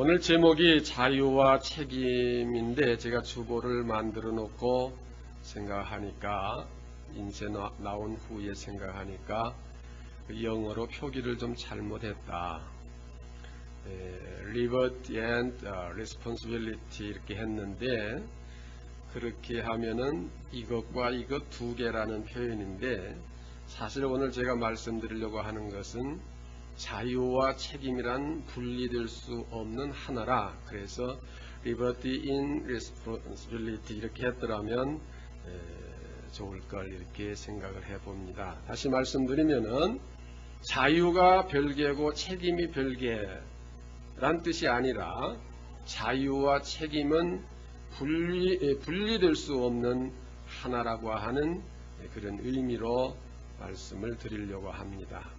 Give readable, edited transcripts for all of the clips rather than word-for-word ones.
오늘 제목이 자유와 책임인데 제가 주보를 만들어 놓고 생각하니까 인쇄 나온 후에 생각하니까 영어로 표기를 좀 잘못했다. Liberty and Responsibility 이렇게 했는데 그렇게 하면은 이것과 이것 두 개라는 표현인데 사실 오늘 제가 말씀드리려고 하는 것은 자유와 책임이란 분리될 수 없는 하나라. 그래서 Liberty in Responsibility 이렇게 했더라면 좋을 걸 이렇게 생각을 해봅니다. 다시 말씀드리면은 자유가 별개고 책임이 별개란 뜻이 아니라 자유와 책임은 분리될 수 없는 하나라고 하는 그런 의미로 말씀을 드리려고 합니다.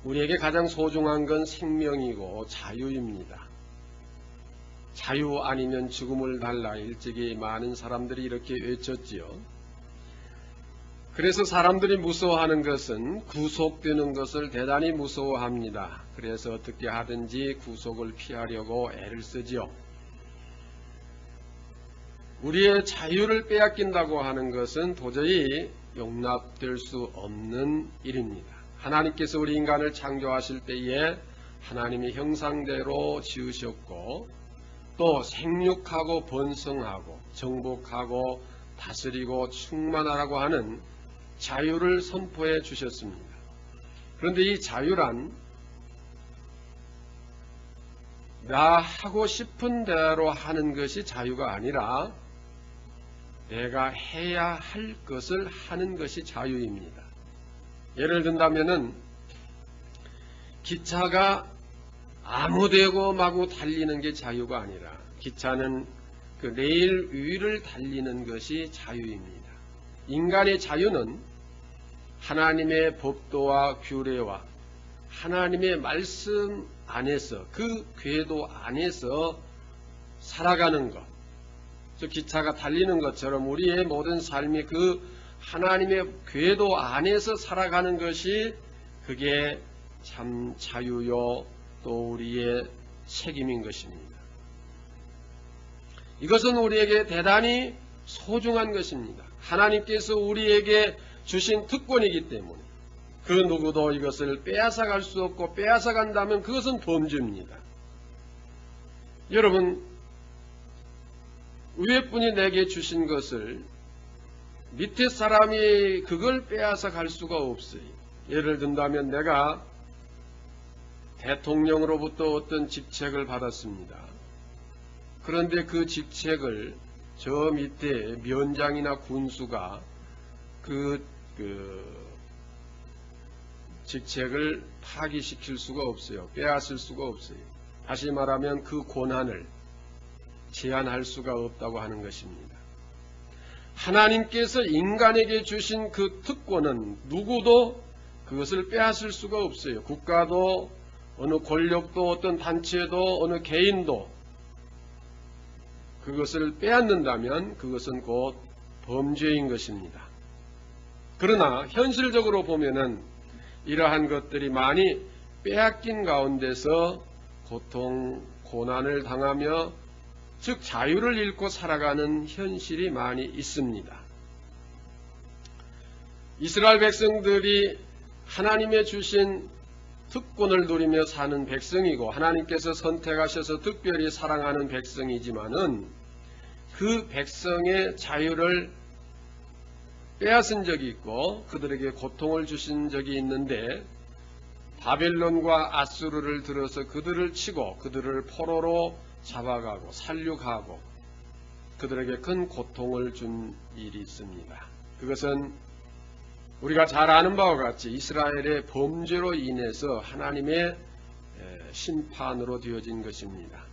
우리에게 가장 소중한 건 생명이고 자유입니다. 자유 아니면 죽음을 달라 일찍이 많은 사람들이 이렇게 외쳤지요. 그래서 사람들이 무서워하는 것은 구속되는 것을 대단히 무서워합니다. 그래서 어떻게 하든지 구속을 피하려고 애를 쓰지요. 우리의 자유를 빼앗긴다고 하는 것은 도저히 용납될 수 없는 일입니다. 하나님께서 우리 인간을 창조하실 때에 하나님의 형상대로 지으셨고 또 생육하고 번성하고 정복하고 다스리고 충만하라고 하는 자유를 선포해 주셨습니다. 그런데 이 자유란 나 하고 싶은 대로 하는 것이 자유가 아니라 내가 해야 할 것을 하는 것이 자유입니다. 예를 든다면은 기차가 아무데고 마구 달리는 게 자유가 아니라 기차는 그 레일 위를 달리는 것이 자유입니다. 인간의 자유는 하나님의 법도와 규례와 하나님의 말씀 안에서 그 궤도 안에서 살아가는 것. 저 기차가 달리는 것처럼 우리의 모든 삶이 그 하나님의 궤도 안에서 살아가는 것이 그게 참 자유요 또 우리의 책임인 것입니다. 이것은 우리에게 대단히 소중한 것입니다. 하나님께서 우리에게 주신 특권이기 때문에 그 누구도 이것을 빼앗아갈 수 없고 빼앗아간다면 그것은 범죄입니다. 여러분, 위에 분이 내게 주신 것을 밑에 사람이 그걸 빼앗아 갈 수가 없어요. 예를 든다면 내가 대통령으로부터 어떤 직책을 받았습니다. 그런데 그 직책을 저 밑에 면장이나 군수가 그 직책을 파기시킬 수가 없어요. 빼앗을 수가 없어요. 다시 말하면 그 권한을 제한할 수가 없다고 하는 것입니다. 하나님께서 인간에게 주신 그 특권은 누구도 그것을 빼앗을 수가 없어요. 국가도 어느 권력도 어떤 단체도 어느 개인도 그것을 빼앗는다면 그것은 곧 범죄인 것입니다. 그러나 현실적으로 보면은 이러한 것들이 많이 빼앗긴 가운데서 고통, 고난을 당하며 즉 자유를 잃고 살아가는 현실이 많이 있습니다. 이스라엘 백성들이 하나님의 주신 특권을 누리며 사는 백성이고 하나님께서 선택하셔서 특별히 사랑하는 백성이지만은 그 백성의 자유를 빼앗은 적이 있고 그들에게 고통을 주신 적이 있는데 바벨론과 아수르를 들어서 그들을 치고 그들을 포로로 잡아가고 살육하고 그들에게 큰 고통을 준 일이 있습니다. 그것은 우리가 잘 아는 바와 같이 이스라엘의 범죄로 인해서 하나님의 심판으로 되어진 것입니다.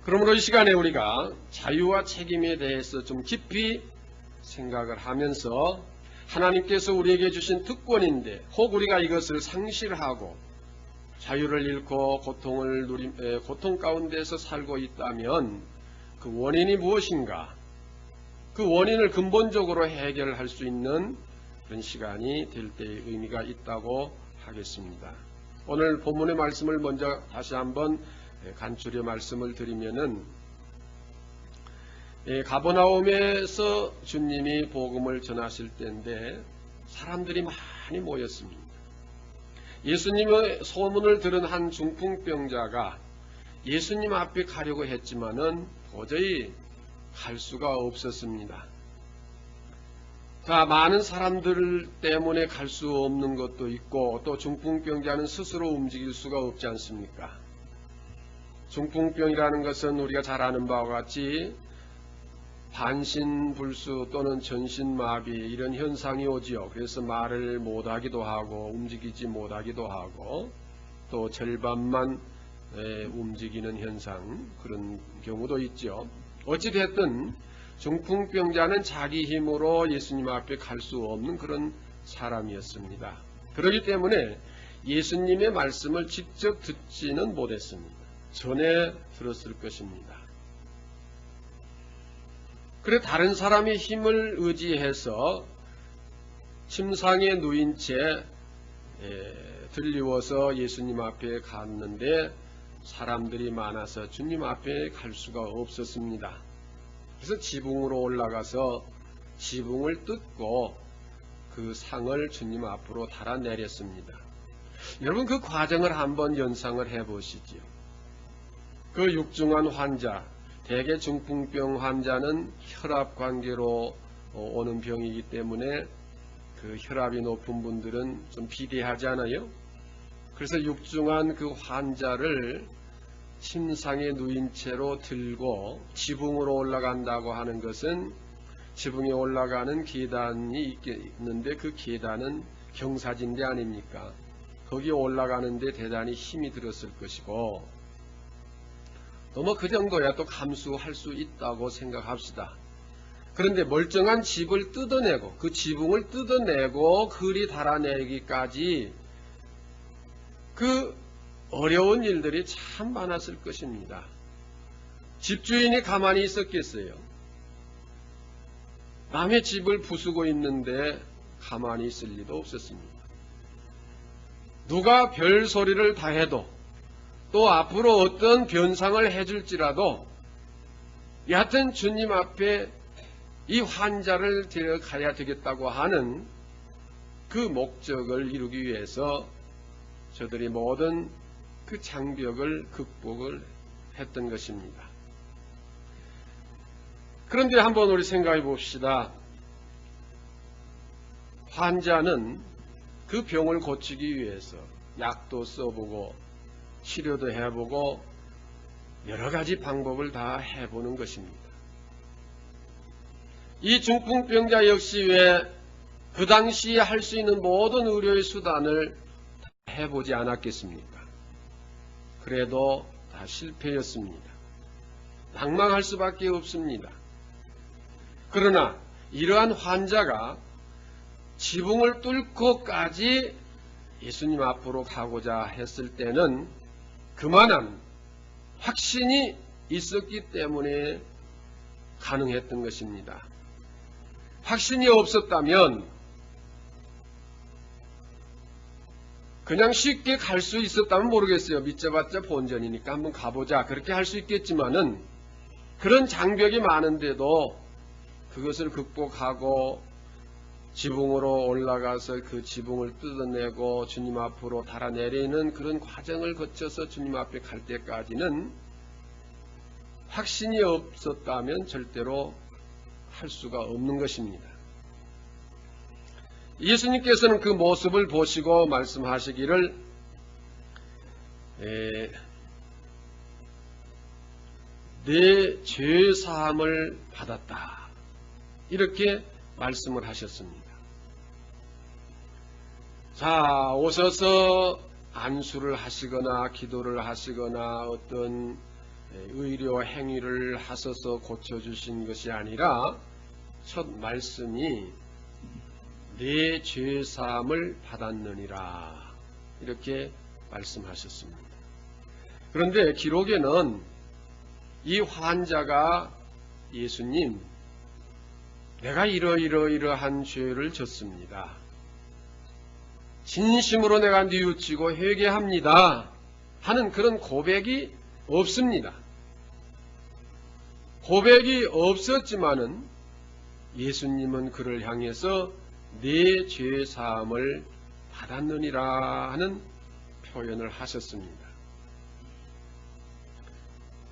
그러므로 이 시간에 우리가 자유와 책임에 대해서 좀 깊이 생각을 하면서 하나님께서 우리에게 주신 특권인데 혹 우리가 이것을 상실하고 자유를 잃고 고통 가운데서 살고 있다면 그 원인이 무엇인가? 그 원인을 근본적으로 해결할 수 있는 그런 시간이 될 때의 의미가 있다고 하겠습니다. 오늘 본문의 말씀을 먼저 다시 한번 간추려 말씀을 드리면은, 가버나움에서 주님이 복음을 전하실 때인데 사람들이 많이 모였습니다. 예수님의 소문을 들은 한 중풍병자가 예수님 앞에 가려고 했지만은 도저히 갈 수가 없었습니다. 자, 많은 사람들 때문에 갈 수 없는 것도 있고, 또 중풍병자는 스스로 움직일 수가 없지 않습니까? 중풍병이라는 것은 우리가 잘 아는 바와 같이 반신불수 또는 전신마비 이런 현상이 오지요. 그래서 말을 못하기도 하고 움직이지 못하기도 하고 또 절반만 움직이는 현상, 그런 경우도 있죠. 어찌됐든 중풍병자는 자기 힘으로 예수님 앞에 갈 수 없는 그런 사람이었습니다. 그렇기 때문에 예수님의 말씀을 직접 듣지는 못했습니다. 전에 들었을 것입니다. 그래 다른 사람의 힘을 의지해서 침상에 누인 채 들리워서 예수님 앞에 갔는데 사람들이 많아서 주님 앞에 갈 수가 없었습니다. 그래서 지붕으로 올라가서 지붕을 뜯고 그 상을 주님 앞으로 달아내렸습니다. 여러분, 그 과정을 한번 연상을 해보시죠. 그 육중한 환자, 대개 중풍병 환자는 혈압 관계로 오는 병이기 때문에 그 혈압이 높은 분들은 좀 비대하지 않아요? 그래서 육중한 그 환자를 침상에 누인 채로 들고 지붕으로 올라간다고 하는 것은 지붕에 올라가는 계단이 있는데 그 계단은 경사진대 아닙니까? 거기 올라가는데 대단히 힘이 들었을 것이고 또 뭐 그 정도야 또 감수할 수 있다고 생각합시다. 그런데 멀쩡한 집을 뜯어내고 그 지붕을 뜯어내고 그리 달아내기까지 그 어려운 일들이 참 많았을 것입니다. 집주인이 가만히 있었겠어요? 남의 집을 부수고 있는데 가만히 있을 리도 없었습니다. 누가 별 소리를 다 해도 또 앞으로 어떤 변상을 해줄지라도 여하튼 주님 앞에 이 환자를 데려가야 되겠다고 하는 그 목적을 이루기 위해서 저들이 모든 그 장벽을 극복을 했던 것입니다. 그런데 한번 우리 생각해 봅시다. 환자는 그 병을 고치기 위해서 약도 써보고 치료도 해보고 여러 가지 방법을 다 해보는 것입니다. 이 중풍병자 역시 왜 그 당시에 할 수 있는 모든 의료의 수단을 해보지 않았겠습니까? 그래도 다 실패였습니다. 낙망할 수밖에 없습니다. 그러나 이러한 환자가 지붕을 뚫고까지 예수님 앞으로 가고자 했을 때는 그만한 확신이 있었기 때문에 가능했던 것입니다. 확신이 없었다면 그냥 쉽게 갈 수 있었다면 모르겠어요. 믿자봤자 본전이니까 한번 가보자 그렇게 할 수 있겠지만은 그런 장벽이 많은데도 그것을 극복하고 지붕으로 올라가서 그 지붕을 뜯어내고 주님 앞으로 달아내리는 그런 과정을 거쳐서 주님 앞에 갈 때까지는 확신이 없었다면 절대로 할 수가 없는 것입니다. 예수님께서는 그 모습을 보시고 말씀하시기를 내 죄 사함을 받았다 이렇게 말씀을 하셨습니다. 자, 오셔서 안수를 하시거나 기도를 하시거나 어떤 의료 행위를 하셔서 고쳐주신 것이 아니라 첫 말씀이 내 죄사함을 받았느니라 이렇게 말씀하셨습니다. 그런데 기록에는 이 환자가 예수님 내가 이러이러한 죄를 졌습니다. 진심으로 내가 뉘우치고 회개합니다 하는 그런 고백이 없습니다. 고백이 없었지만은 예수님은 그를 향해서 내 죄 사함을 받았느니라 하는 표현을 하셨습니다.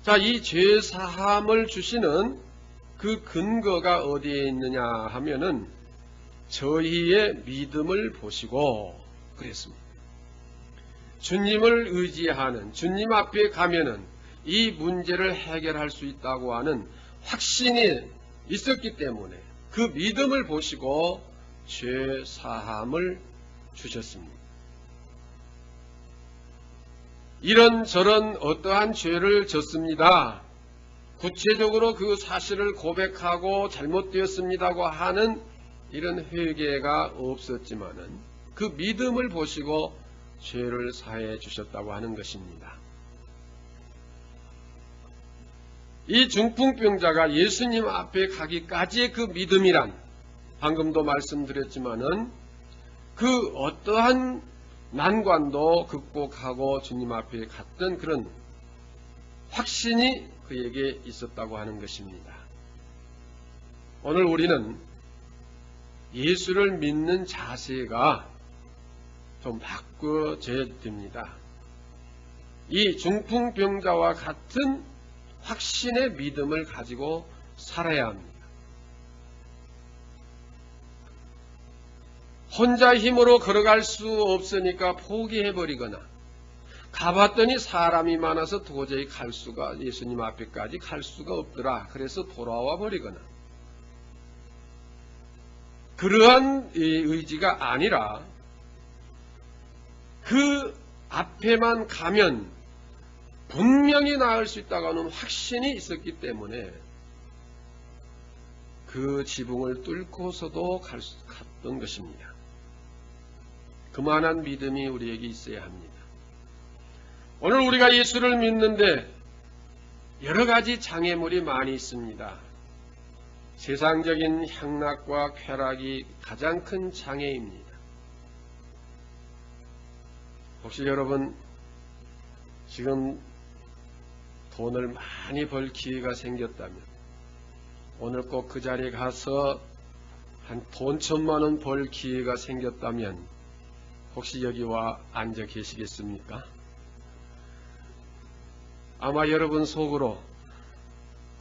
자, 이 죄 사함을 주시는 그 근거가 어디에 있느냐 하면은 저희의 믿음을 보시고 그랬습니다. 주님을 의지하는, 주님 앞에 가면은 이 문제를 해결할 수 있다고 하는 확신이 있었기 때문에 그 믿음을 보시고 죄 사함을 주셨습니다. 이런저런 어떠한 죄를 졌습니다. 구체적으로 그 사실을 고백하고 잘못되었습니다고 하는 이런 회개가 없었지만은 그 믿음을 보시고 죄를 사해 주셨다고 하는 것입니다. 이 중풍병자가 예수님 앞에 가기까지의 그 믿음이란 방금도 말씀드렸지만은 그 어떠한 난관도 극복하고 주님 앞에 갔던 그런 확신이 그에게 있었다고 하는 것입니다. 오늘 우리는 예수를 믿는 자세가 좀 바꿔져야 됩니다. 이 중풍병자와 같은 확신의 믿음을 가지고 살아야 합니다. 혼자 힘으로 걸어갈 수 없으니까 포기해버리거나 가봤더니 사람이 많아서 도저히 예수님 앞에까지 갈 수가 없더라. 그래서 돌아와 버리거나 그러한 의지가 아니라 그 앞에만 가면 분명히 나을 수 있다고 하는 확신이 있었기 때문에 그 지붕을 뚫고서도 갔던 것입니다. 그만한 믿음이 우리에게 있어야 합니다. 오늘 우리가 예수를 믿는데 여러 가지 장애물이 많이 있습니다. 세상적인 향락과 쾌락이 가장 큰 장애입니다. 혹시 여러분 지금 돈을 많이 벌 기회가 생겼다면 오늘 꼭 그 자리에 가서 한 돈 1,000만 원 벌 기회가 생겼다면 혹시 여기 와 앉아 계시겠습니까? 아마 여러분 속으로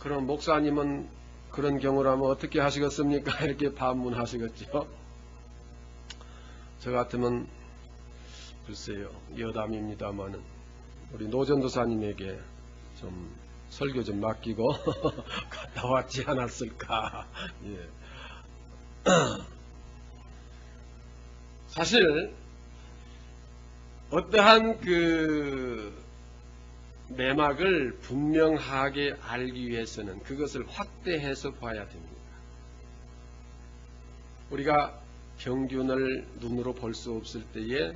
그럼 목사님은 그런 경우라면 어떻게 하시겠습니까? 이렇게 반문하시겠죠. 저 같으면 글쎄요, 여담입니다만은 우리 노전도사님에게 좀 설교 좀 맡기고 갔다 왔지 않았을까. 예. 사실 어떠한 그 내막을 분명하게 알기 위해서는 그것을 확대해서 봐야 됩니다. 우리가 평균을 눈으로 볼 수 없을 때에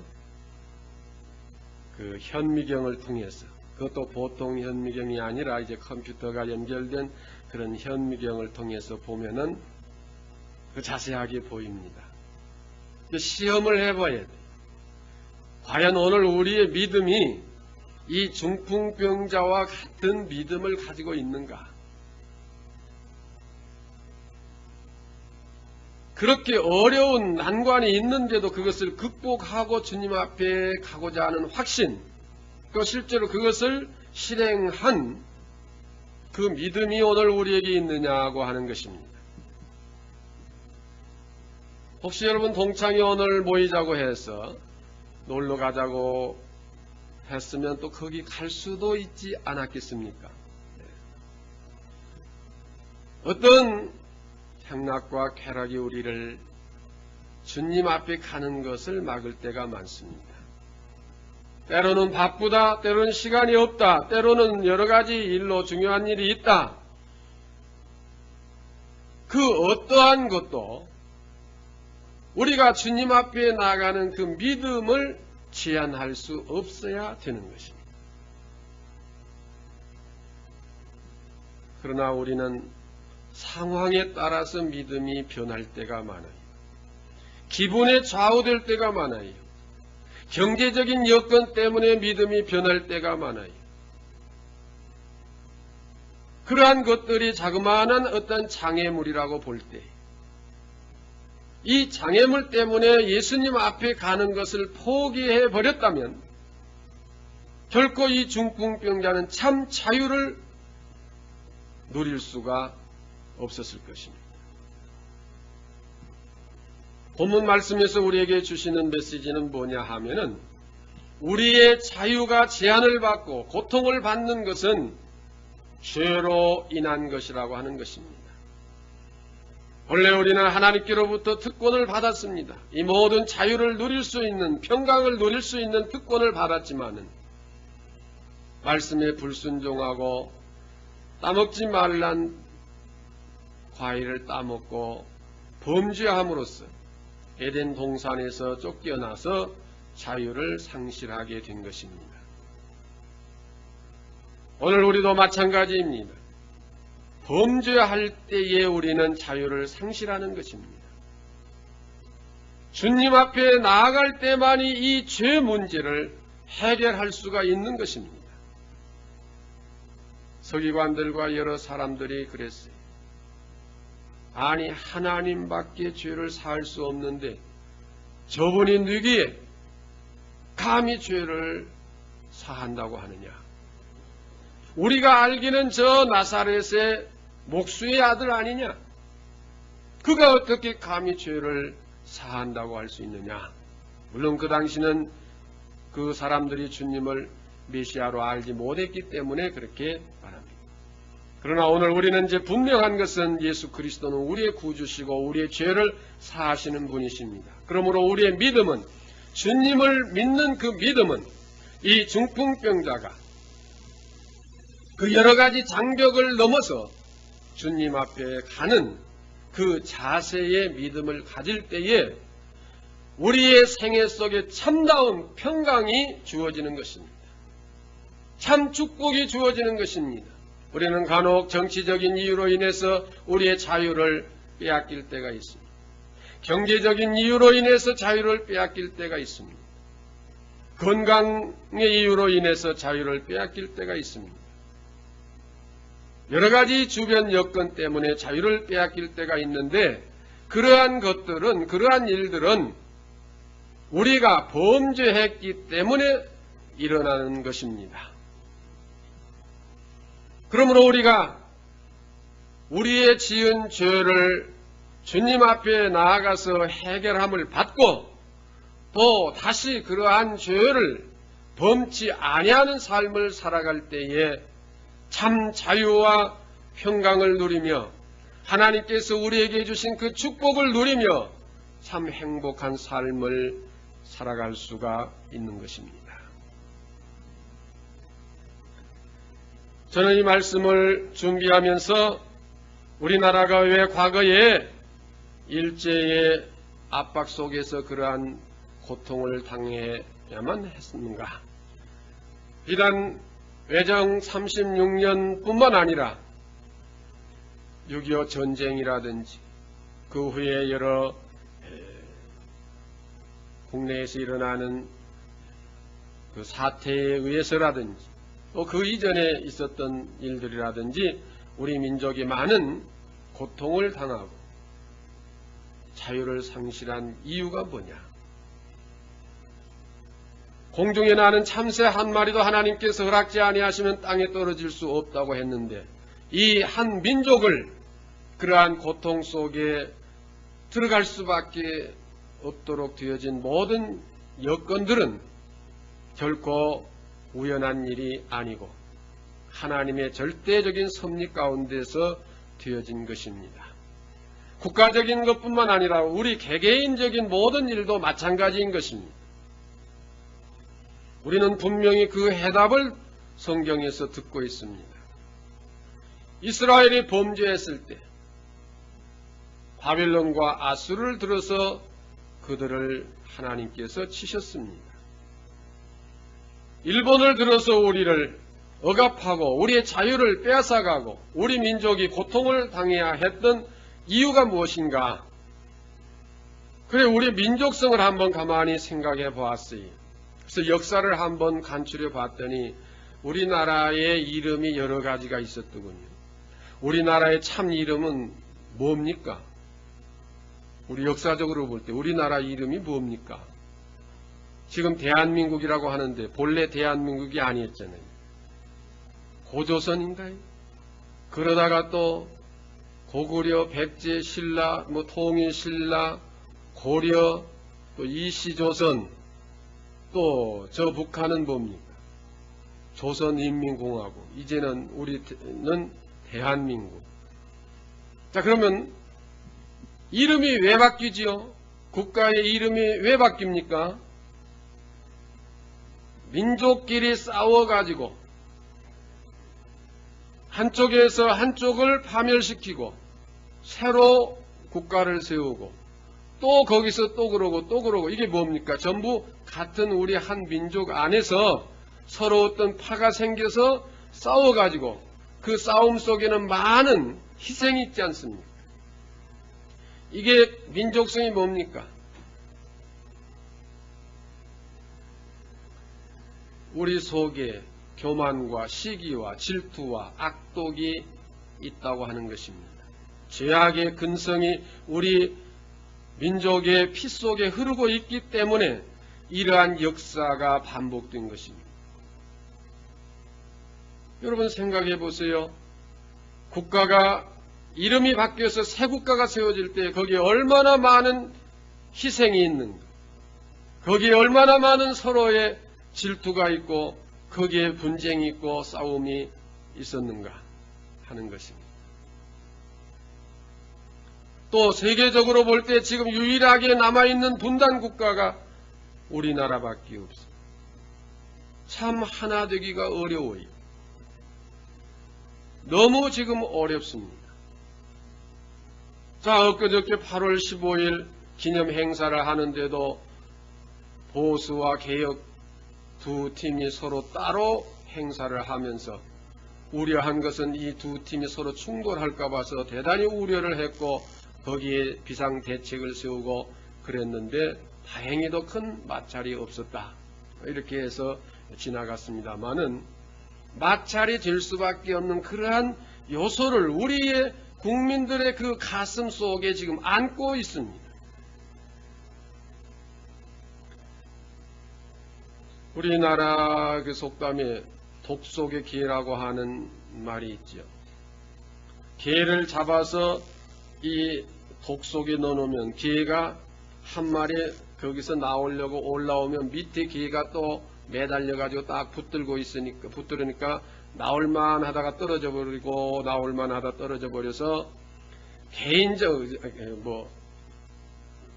그 현미경을 통해서, 그것도 보통 현미경이 아니라 이제 컴퓨터가 연결된 그런 현미경을 통해서 보면은 그 자세하게 보입니다. 시험을 해봐야 돼. 과연 오늘 우리의 믿음이 이 중풍병자와 같은 믿음을 가지고 있는가? 그렇게 어려운 난관이 있는데도 그것을 극복하고 주님 앞에 가고자 하는 확신, 또 실제로 그것을 실행한 그 믿음이 오늘 우리에게 있느냐고 하는 것입니다. 혹시 여러분 동창이 오늘 모이자고 해서 놀러 가자고 했으면 또 거기 갈 수도 있지 않았겠습니까? 어떤 향락과 쾌락이 우리를 주님 앞에 가는 것을 막을 때가 많습니다. 때로는 바쁘다, 때로는 시간이 없다, 때로는 여러 가지 일로 중요한 일이 있다. 그 어떠한 것도 우리가 주님 앞에 나가는 그 믿음을 제한할 수 없어야 되는 것입니다. 그러나 우리는 상황에 따라서 믿음이 변할 때가 많아요. 기분에 좌우될 때가 많아요. 경제적인 여건 때문에 믿음이 변할 때가 많아요. 그러한 것들이 자그마한 어떤 장애물이라고 볼 때, 이 장애물 때문에 예수님 앞에 가는 것을 포기해 버렸다면 결코 이 중풍병자는 참 자유를 누릴 수가 없었을 것입니다. 본문 말씀에서 우리에게 주시는 메시지는 뭐냐 하면은, 우리의 자유가 제한을 받고 고통을 받는 것은 죄로 인한 것이라고 하는 것입니다. 원래 우리는 하나님께로부터 특권을 받았습니다. 이 모든 자유를 누릴 수 있는, 평강을 누릴 수 있는 특권을 받았지만은 말씀에 불순종하고 따먹지 말란 과일을 따먹고 범죄함으로써 에덴 동산에서 쫓겨나서 자유를 상실하게 된 것입니다. 오늘 우리도 마찬가지입니다. 범죄할 때에 우리는 자유를 상실하는 것입니다. 주님 앞에 나아갈 때만이 이 죄 문제를 해결할 수가 있는 것입니다. 서기관들과 여러 사람들이 그랬어요. 아니, 하나님밖에 죄를 사할 수 없는데 저분이 누구에 감히 죄를 사한다고 하느냐. 우리가 알기는 저 나사렛의 목수의 아들 아니냐. 그가 어떻게 감히 죄를 사한다고 할 수 있느냐. 물론 그 당시는 그 사람들이 주님을 메시아로 알지 못했기 때문에 그렇게 말합니다. 그러나 오늘 우리는 이제 분명한 것은 예수 그리스도는 우리의 구주시고 우리의 죄를 사하시는 분이십니다. 그러므로 우리의 믿음은, 주님을 믿는 그 믿음은 이 중풍병자가 그 여러 가지 장벽을 넘어서 주님 앞에 가는 그 자세의 믿음을 가질 때에 우리의 생애 속에 참다운 평강이 주어지는 것입니다. 참 축복이 주어지는 것입니다. 우리는 간혹 정치적인 이유로 인해서 우리의 자유를 빼앗길 때가 있습니다. 경제적인 이유로 인해서 자유를 빼앗길 때가 있습니다. 건강의 이유로 인해서 자유를 빼앗길 때가 있습니다. 여러 가지 주변 여건 때문에 자유를 빼앗길 때가 있는데, 그러한 것들은, 그러한 일들은 우리가 범죄했기 때문에 일어나는 것입니다. 그러므로 우리가 우리의 지은 죄를 주님 앞에 나아가서 해결함을 받고 또 다시 그러한 죄를 범치 아니하는 삶을 살아갈 때에 참 자유와 평강을 누리며 하나님께서 우리에게 주신 그 축복을 누리며 참 행복한 삶을 살아갈 수가 있는 것입니다. 저는 이 말씀을 준비하면서 우리나라가 왜 과거에 일제의 압박 속에서 그러한 고통을 당해야만 했는가? 비단 외정 36년뿐만 아니라 6.25 전쟁이라든지 그 후에 여러 국내에서 일어나는 그 사태에 의해서라든지 또 그 이전에 있었던 일들이라든지 우리 민족이 많은 고통을 당하고 자유를 상실한 이유가 뭐냐? 공중에 나는 참새 한 마리도 하나님께서 허락지 아니하시면 땅에 떨어질 수 없다고 했는데, 이 한 민족을 그러한 고통 속에 들어갈 수밖에 없도록 되어진 모든 여건들은 결코 우연한 일이 아니고 하나님의 절대적인 섭리 가운데서 되어진 것입니다. 국가적인 것뿐만 아니라 우리 개개인적인 모든 일도 마찬가지인 것입니다. 우리는 분명히 그 해답을 성경에서 듣고 있습니다. 이스라엘이 범죄했을 때 바벨론과 아수르를 들어서 그들을 하나님께서 치셨습니다. 일본을 들어서 우리를 억압하고 우리의 자유를 빼앗아가고 우리 민족이 고통을 당해야 했던 이유가 무엇인가? 그래, 우리 민족성을 한번 가만히 생각해 보았어요. 그래서 역사를 한번 간추려 봤더니 우리나라의 이름이 여러 가지가 있었더군요. 우리나라의 참 이름은 뭡니까? 우리 역사적으로 볼 때 우리나라 이름이 뭡니까? 지금 대한민국이라고 하는데 본래 대한민국이 아니었잖아요. 고조선인가요? 그러다가 또 고구려, 백제, 신라, 통일, 신라, 고려, 또 이시조선, 또 저 북한은 뭡니까? 조선인민공화국. 이제는 우리는 대한민국. 자, 그러면 이름이 왜 바뀌지요? 국가의 이름이 왜 바뀝니까? 민족끼리 싸워가지고 한쪽에서 한쪽을 파멸시키고 새로 국가를 세우고 또 거기서 또 그러고 이게 뭡니까? 전부 같은 우리 한 민족 안에서 서로 어떤 파가 생겨서 싸워가지고 그 싸움 속에는 많은 희생이 있지 않습니까? 이게 민족성이 뭡니까? 우리 속에 교만과 시기와 질투와 악독이 있다고 하는 것입니다. 죄악의 근성이 우리 민족의 피 속에 흐르고 있기 때문에 이러한 역사가 반복된 것입니다. 여러분 생각해 보세요. 국가가 이름이 바뀌어서 새 국가가 세워질 때 거기에 얼마나 많은 희생이 있는가, 거기에 얼마나 많은 서로의 질투가 있고 거기에 분쟁이 있고 싸움이 있었는가 하는 것입니다. 또 세계적으로 볼 때 지금 유일하게 남아있는 분단 국가가 우리나라밖에 없습니다. 참 하나 되기가 어려워요. 너무 지금 어렵습니다. 자, 엊그저께 8월 15일 기념 행사를 하는데도 보수와 개혁 두 팀이 서로 따로 행사를 하면서 우려한 것은 이 두 팀이 서로 충돌할까 봐서 대단히 우려를 했고 거기에 비상대책을 세우고 그랬는데 다행히도 큰 마찰이 없었다. 이렇게 해서 지나갔습니다마는 마찰이 될 수밖에 없는 그러한 요소를 우리의 국민들의 그 가슴 속에 지금 안고 있습니다. 우리나라 그 속담에 독 속의 개라고 하는 말이 있죠. 개를 잡아서 이 독 속에 넣어놓으면 개가 한 마리 거기서 나오려고 올라오면 밑에 개가 또 매달려가지고 딱 붙들으니까 나올만 하다가 떨어져 버리고 나올만 하다 떨어져 버려서 개인적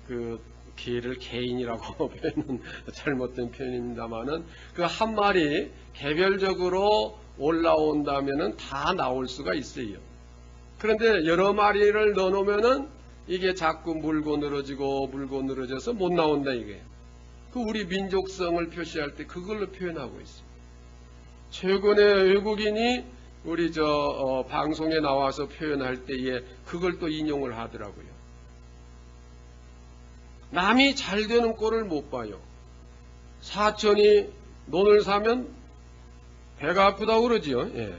그 개를 개인이라고 표현은 잘못된 표현입니다만은 그 한 마리 개별적으로 올라온다면은 다 나올 수가 있어요. 그런데 여러 마리를 넣어놓으면은 이게 자꾸 물고 늘어져서 못 나온다 이게. 그 우리 민족성을 표시할 때 그걸로 표현하고 있습니다. 최근에 외국인이 우리 방송에 나와서 표현할 때에 그걸 또 인용을 하더라고요. 남이 잘 되는 꼴을 못 봐요. 사촌이 논을 사면 배가 아프다고 그러지요. 예.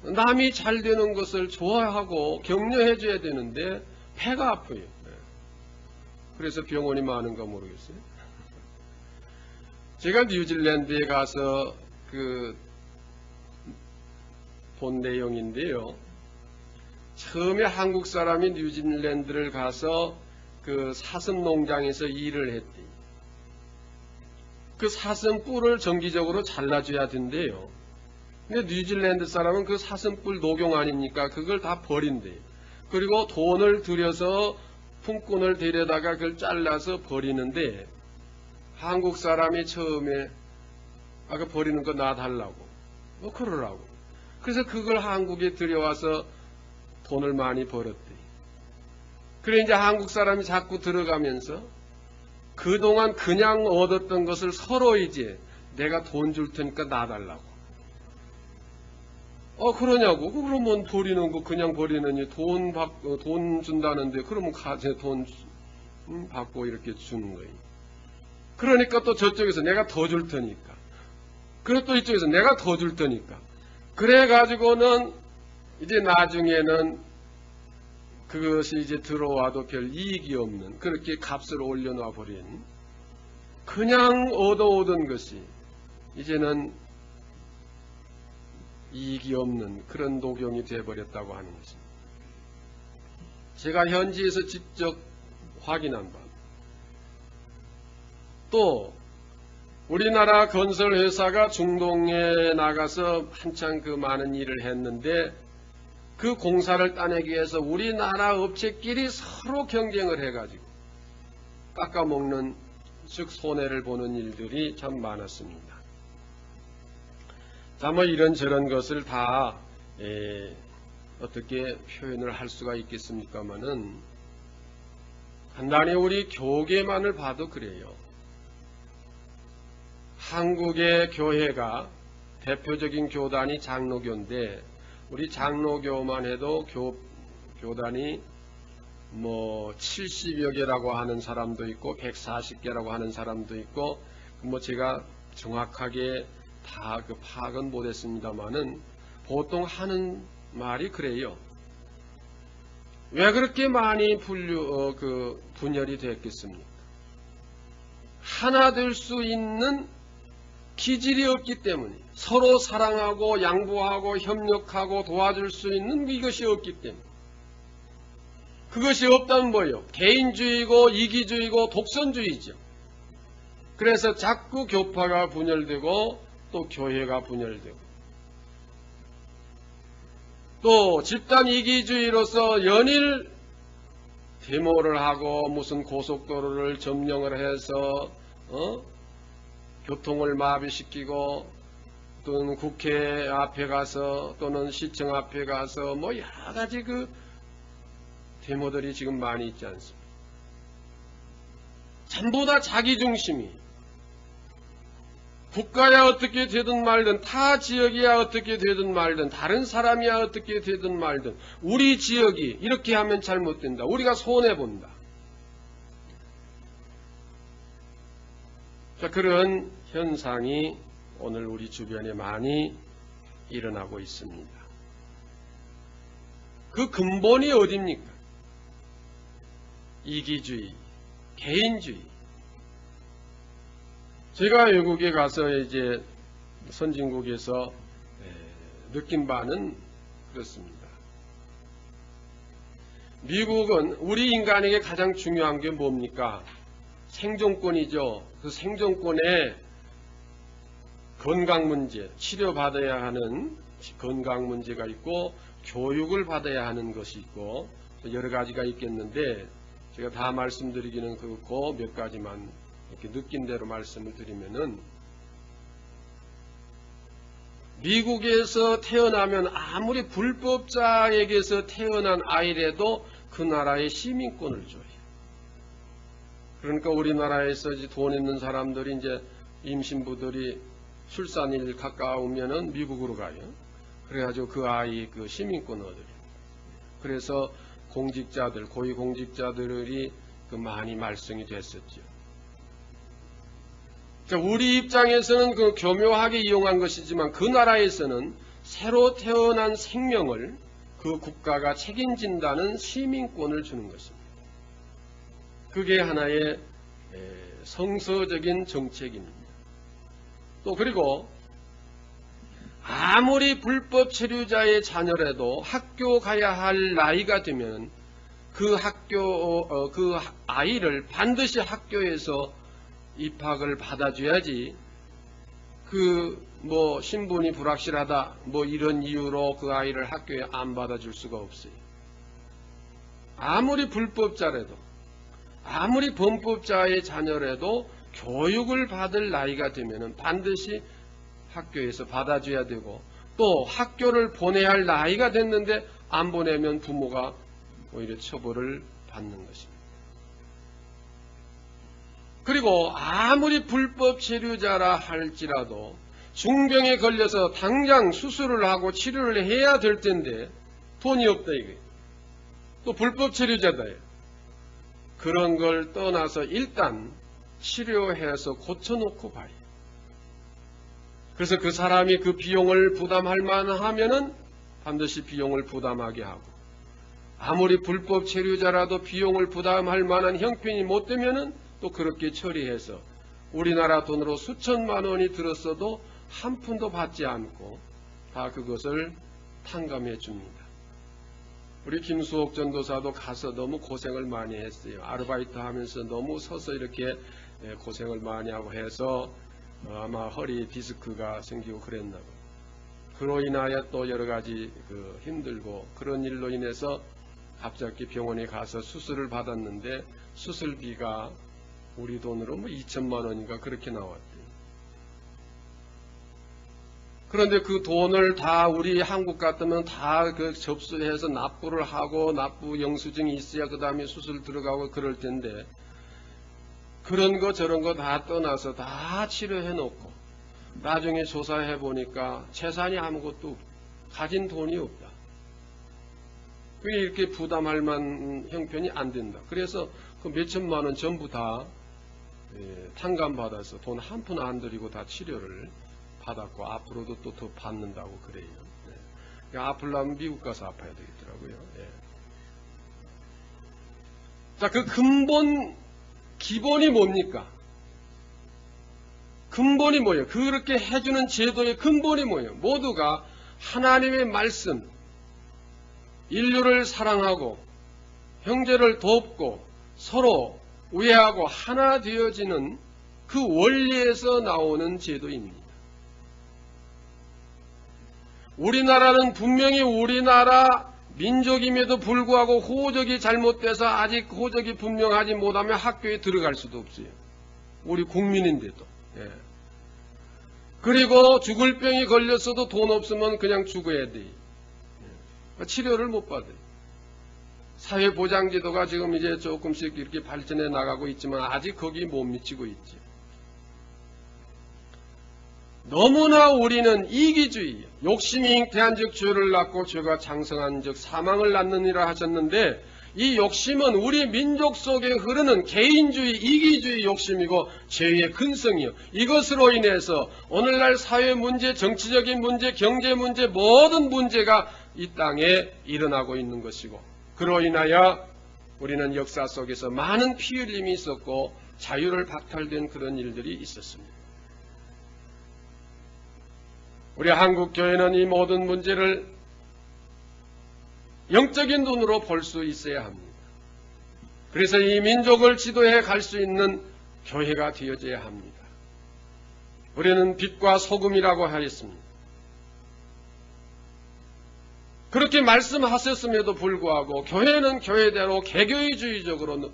남이 잘 되는 것을 좋아하고 격려해 줘야 되는데 배가 아파요. 예. 그래서 병원이 많은가 모르겠어요. 제가 뉴질랜드에 가서 본 내용인데요. 처음에 한국 사람이 뉴질랜드를 가서 그 사슴 농장에서 일을 했대요. 그 사슴 뿔을 정기적으로 잘라줘야 된대요. 근데 뉴질랜드 사람은 그 사슴 뿔 녹용 아닙니까? 그걸 다 버린대요. 그리고 돈을 들여서 품꾼을 데려다가 그걸 잘라서 버리는데 한국 사람이 처음에 그 버리는 거 놔달라고 그러라고. 그래서 그걸 한국에 들여와서 돈을 많이 벌었대요. 그래 이제 한국 사람이 자꾸 들어가면서 그동안 그냥 얻었던 것을 서로 이제 내가 돈 줄 테니까 놔달라고. 그러냐고. 그러면 버리는 거 그냥 버리느니 돈 준다는데 그러면 가재 돈 받고 이렇게 주는 거예요. 그러니까 또 저쪽에서 내가 더 줄 테니까. 그리고 또 이쪽에서 내가 더 줄 테니까. 그래가지고는 이제 나중에는 그것이 이제 들어와도 별 이익이 없는, 그렇게 값을 올려놔 버린, 그냥 얻어오던 것이 이제는 이익이 없는 그런 노경이 되어버렸다고 하는 것입니다. 제가 현지에서 직접 확인한 바, 또 우리나라 건설회사가 중동에 나가서 한창 그 많은 일을 했는데, 그 공사를 따내기 위해서 우리나라 업체끼리 서로 경쟁을 해가지고 깎아먹는, 즉 손해를 보는 일들이 참 많았습니다. 자, 뭐 이런저런 것을 다 어떻게 표현을 할 수가 있겠습니까마는, 간단히 우리 교계만을 봐도 그래요. 한국의 교회가 대표적인 교단이 장로교인데, 우리 장로교만 해도 교단이 뭐 70여 개라고 하는 사람도 있고 140개라고 하는 사람도 있고, 뭐 제가 정확하게 다 그 파악은 못했습니다만은 보통 하는 말이 그래요. 왜 그렇게 많이 분열이 됐겠습니까? 하나 될 수 있는 기질이 없기 때문에, 서로 사랑하고 양보하고 협력하고 도와줄 수 있는 이것이 없기 때문에. 그것이 없다면 뭐예요? 개인주의고 이기주의고 독선주의죠. 그래서 자꾸 교파가 분열되고 또 교회가 분열되고, 또 집단 이기주의로서 연일 데모를 하고 무슨 고속도로를 점령을 해서 교통을 마비시키고, 또는 국회 앞에 가서 또는 시청 앞에 가서 뭐 여러 가지 그 데모들이 지금 많이 있지 않습니까? 전부 다 자기 중심이, 국가야 어떻게 되든 말든, 타 지역이야 어떻게 되든 말든, 다른 사람이야 어떻게 되든 말든, 우리 지역이 이렇게 하면 잘못된다, 우리가 손해본다. 자, 그런 현상이 오늘 우리 주변에 많이 일어나고 있습니다. 그 근본이 어디입니까? 이기주의, 개인주의. 제가 외국에 가서 이제 선진국에서 느낀 바는 그렇습니다. 미국은 우리 인간에게 가장 중요한 게 뭡니까? 생존권이죠. 그 생존권에 건강 문제, 치료받아야 하는 건강 문제가 있고, 교육을 받아야 하는 것이 있고, 여러 가지가 있겠는데, 제가 다 말씀드리기는 그렇고 몇 가지만 이렇게 느낀 대로 말씀을 드리면은, 미국에서 태어나면 아무리 불법자에게서 태어난 아이라도 그 나라의 시민권을 줘요. 그러니까 우리나라에서 이제 돈 있는 사람들이 이제 임신부들이 출산일 가까우면은 미국으로 가요. 그래가지고 그 아이 그 시민권 얻어요. 그래서 공직자들, 고위공직자들이 그 많이 말썽이 됐었죠. 그러니까 우리 입장에서는 그 교묘하게 이용한 것이지만, 그 나라에서는 새로 태어난 생명을 그 국가가 책임진다는 시민권을 주는 것입니다. 그게 하나의 성서적인 정책입니다. 또 그리고 아무리 불법 체류자의 자녀라도 학교 가야 할 나이가 되면 그 아이를 반드시 학교에서 입학을 받아줘야지, 뭐 신분이 불확실하다 뭐 이런 이유로 그 아이를 학교에 안 받아줄 수가 없어요. 아무리 불법자라도, 아무리 범법자의 자녀라도 교육을 받을 나이가 되면 반드시 학교에서 받아줘야 되고, 또 학교를 보내야 할 나이가 됐는데 안 보내면 부모가 오히려 처벌을 받는 것입니다. 그리고 아무리 불법 체류자라 할지라도 중병에 걸려서 당장 수술을 하고 치료를 해야 될 텐데 돈이 없다 이거예요. 또 불법 체류자다요. 그런 걸 떠나서 일단 치료해서 고쳐놓고 봐요. 그래서 그 사람이 그 비용을 부담할 만하면은 반드시 비용을 부담하게 하고, 아무리 불법 체류자라도 비용을 부담할 만한 형편이 못 되면은 또 그렇게 처리해서 우리나라 돈으로 수천만 원이 들었어도 한 푼도 받지 않고 다 그것을 탕감해 줍니다. 우리 김수옥 전도사도 가서 너무 고생을 많이 했어요. 아르바이트 하면서 너무 서서 이렇게 고생을 많이 하고 해서 아마 허리 디스크가 생기고 그랬나 봐요. 그로 인하여 또 여러 가지 힘들고 그런 일로 인해서 갑자기 병원에 가서 수술을 받았는데 수술비가 우리 돈으로 2천만 원인가 그렇게 나왔대요. 그런데 그 돈을 다 우리 한국 같으면 다 접수해서 납부를 하고 납부 영수증이 있어야 그 다음에 수술 들어가고 그럴 텐데, 그런 거 저런 거 다 떠나서 다 치료해 놓고 나중에 조사해 보니까 재산이 아무것도 없고 가진 돈이 없다. 그게 이렇게 부담할 만한 형편이 안 된다. 그래서 그 몇천만 원 전부 다 탕감받아서 돈 한 푼 안 들이고 다 치료를 받았고 앞으로도 또 더 받는다고 그래요. 아프려면 미국 가서 아파야 되겠더라고요. 자, 그 기본이 뭡니까? 근본이 뭐예요? 그렇게 해주는 제도의 근본이 뭐예요? 모두가 하나님의 말씀, 인류를 사랑하고 형제를 돕고 서로 우애하고 하나 되어지는 그 원리에서 나오는 제도입니다. 우리나라는 분명히 우리나라 민족임에도 불구하고 호적이 잘못돼서 아직 호적이 분명하지 못하면 학교에 들어갈 수도 없어요. 우리 국민인데도. 그리고 죽을 병이 걸렸어도 돈 없으면 그냥 죽어야 돼. 치료를 못 받아요. 사회보장제도가 지금 이제 조금씩 이렇게 발전해 나가고 있지만 아직 거기 못 미치고 있지. 너무나 우리는 이기주의, 욕심이 잉태한즉 죄를 낳고 죄가 장성한즉 사망을 낳느니라 하셨는데, 이 욕심은 우리 민족 속에 흐르는 개인주의, 이기주의 욕심이고 죄의 근성이요. 이것으로 인해서 오늘날 사회 문제, 정치적인 문제, 경제 문제, 모든 문제가 이 땅에 일어나고 있는 것이고, 그로 인하여 우리는 역사 속에서 많은 피 흘림이 있었고 자유를 박탈된 그런 일들이 있었습니다. 우리 한국교회는 이 모든 문제를 영적인 눈으로 볼 수 있어야 합니다. 그래서 이 민족을 지도해 갈 수 있는 교회가 되어져야 합니다. 우리는 빛과 소금이라고 하였습니다. 그렇게 말씀하셨음에도 불구하고 교회는 교회대로 개교회주의적으로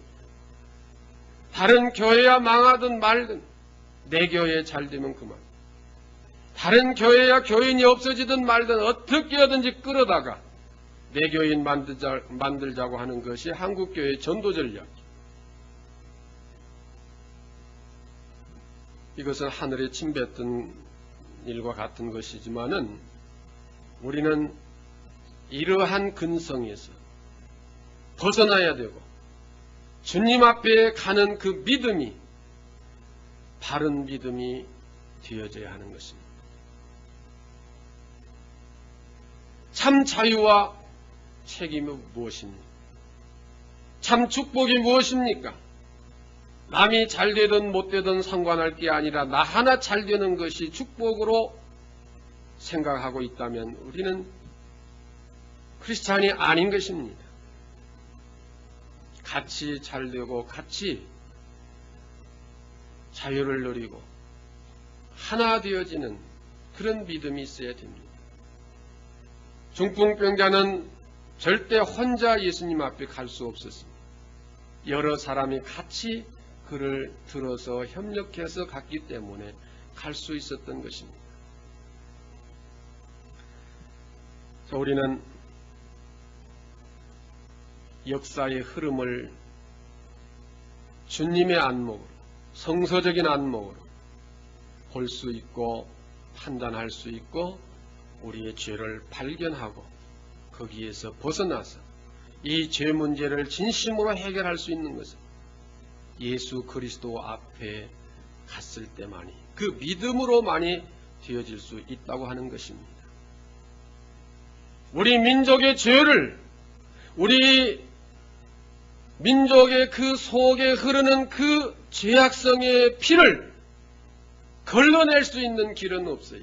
다른 교회야 망하든 말든 내 교회 잘 되면 그만, 다른 교회야 교인이 없어지든 말든 어떻게 하든지 끌어다가 내 교인 만들자고 하는 것이 한국교회의 전도 전략. 이것은 하늘에 침 뱉은 일과 같은 것이지만은 우리는 이러한 근성에서 벗어나야 되고 주님 앞에 가는 그 믿음이 바른 믿음이 되어져야 하는 것입니다. 참 자유와 책임이 무엇입니까? 참 축복이 무엇입니까? 남이 잘 되든 못 되든 상관할 게 아니라 나 하나 잘 되는 것이 축복으로 생각하고 있다면 우리는 크리스찬이 아닌 것입니다. 같이 잘 되고 같이 자유를 누리고 하나 되어지는 그런 믿음이 있어야 됩니다. 중풍병자는 절대 혼자 예수님 앞에 갈 수 없었습니다. 여러 사람이 같이 그를 들어서 협력해서 갔기 때문에 갈 수 있었던 것입니다. 우리는 역사의 흐름을 주님의 안목으로, 성서적인 안목으로 볼 수 있고 판단할 수 있고 우리의 죄를 발견하고 거기에서 벗어나서 이 죄 문제를 진심으로 해결할 수 있는 것은 예수 그리스도 앞에 갔을 때만이, 그 믿음으로만이 되어질 수 있다고 하는 것입니다. 우리 민족의 죄를, 우리 민족의 그 속에 흐르는 그 죄악성의 피를 걸러낼 수 있는 길은 없어요.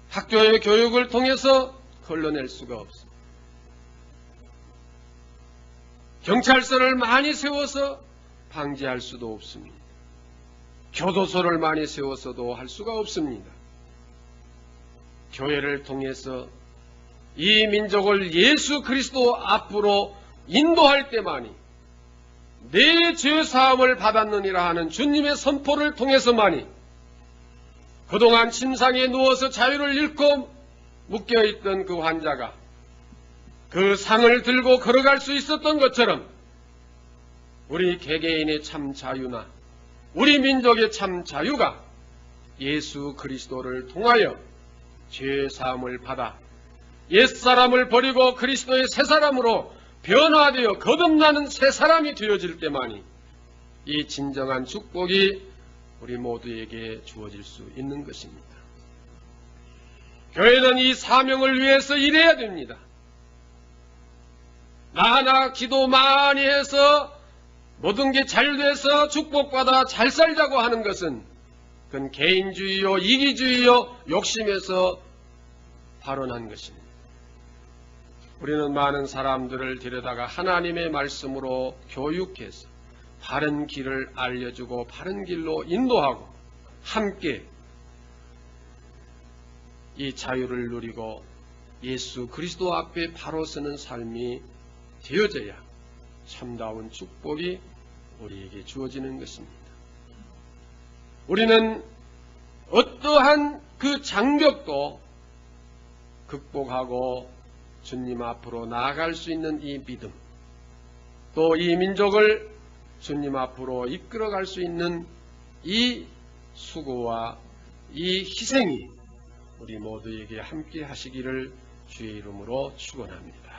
학교의 교육을 통해서 걸러낼 수가 없습니다. 경찰서를 많이 세워서 방지할 수도 없습니다. 교도소를 많이 세워서도 할 수가 없습니다. 교회를 통해서 이 민족을 예수 그리스도 앞으로 인도할 때만이, 내 죄 사함을 받았느니라 하는 주님의 선포를 통해서만이 그동안 침상에 누워서 자유를 잃고 묶여있던 그 환자가 그 상을 들고 걸어갈 수 있었던 것처럼, 우리 개개인의 참 자유나 우리 민족의 참 자유가 예수 그리스도를 통하여 죄 사함을 받아 옛사람을 버리고 그리스도의 새사람으로 변화되어 거듭나는 새사람이 되어질 때만이 이 진정한 축복이 우리 모두에게 주어질 수 있는 것입니다. 교회는 이 사명을 위해서 일해야 됩니다. 나 하나 기도 많이 해서 모든 게 잘 돼서 축복받아 잘 살자고 하는 것은 그건 개인주의요, 이기주의요, 욕심에서 발언한 것입니다. 우리는 많은 사람들을 데려다가 하나님의 말씀으로 교육해서 바른 길을 알려주고 바른 길로 인도하고 함께 이 자유를 누리고 예수 그리스도 앞에 바로 서는 삶이 되어져야 참다운 축복이 우리에게 주어지는 것입니다. 우리는 어떠한 그 장벽도 극복하고 주님 앞으로 나아갈 수 있는 이 믿음, 또 이 민족을 주님 앞으로 이끌어갈 수 있는 이 수고와 이 희생이 우리 모두에게 함께 하시기를 주의 이름으로 축원합니다.